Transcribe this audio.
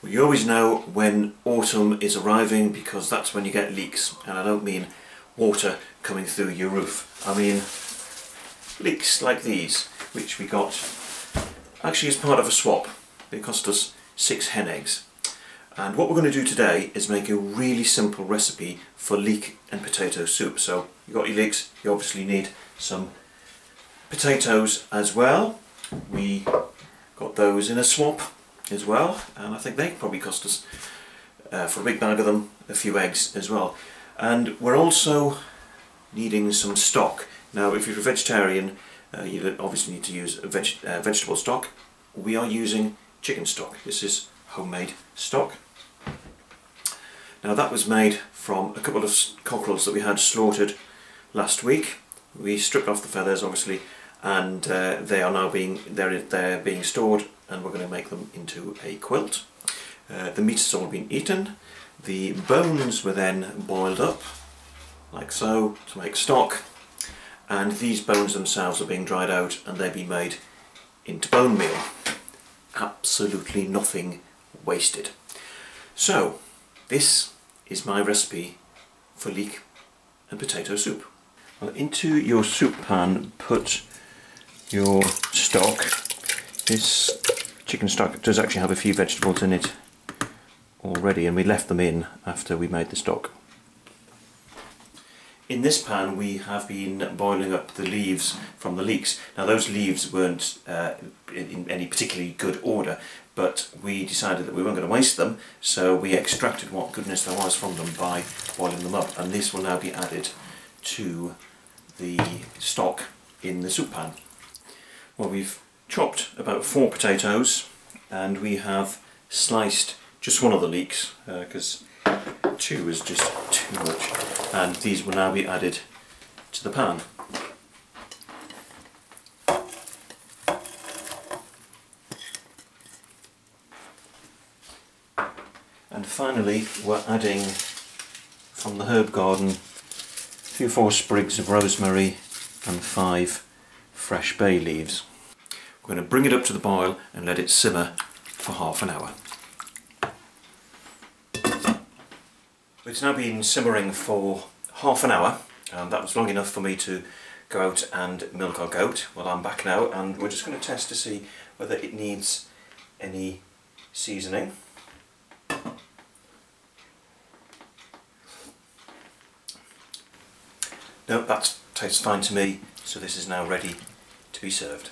Well, you always know when autumn is arriving because that's when you get leaks, and I don't mean water coming through your roof. I mean leeks like these, which we got actually as part of a swap. They cost us 6 hen eggs. And what we're going to do today is make a really simple recipe for leek and potato soup. So you've got your leeks, you obviously need some potatoes as well. We got those in a swap as well, and I think they probably cost us, for a big bag of them, a few eggs as well. And we're also needing some stock. Now if you're a vegetarian, you obviously need to use a vegetable stock. We are using chicken stock. This is homemade stock. Now that was made from a couple of cockerels that we had slaughtered last week. We stripped off the feathers obviously, and they are now being stored, and we're going to make them into a quilt. The meat has all been eaten. The bones were then boiled up like so to make stock, and these bones themselves are being dried out and they're being made into bone meal. Absolutely nothing wasted. So this is my recipe for leek and potato soup. Well, into your soup pan put your stock. This chicken stock does actually have a few vegetables in it already, and we left them in after we made the stock. In this pan we have been boiling up the leaves from the leeks. Now those leaves weren't in any particularly good order, but we decided that we weren't going to waste them, so we extracted what goodness there was from them by boiling them up, and this will now be added to the stock in the soup pan. Well, we've chopped about 4 potatoes, and we have sliced just one of the leeks because 2 is just too much, and these will now be added to the pan. And finally we're adding from the herb garden a few 4 sprigs of rosemary and 5 fresh bay leaves. We're going to bring it up to the boil and let it simmer for half an hour. It's now been simmering for half an hour, and that was long enough for me to go out and milk our goat. Well, I'm back now, and we're just going to test to see whether it needs any seasoning. No, that tastes fine to me, so this is now ready to be served.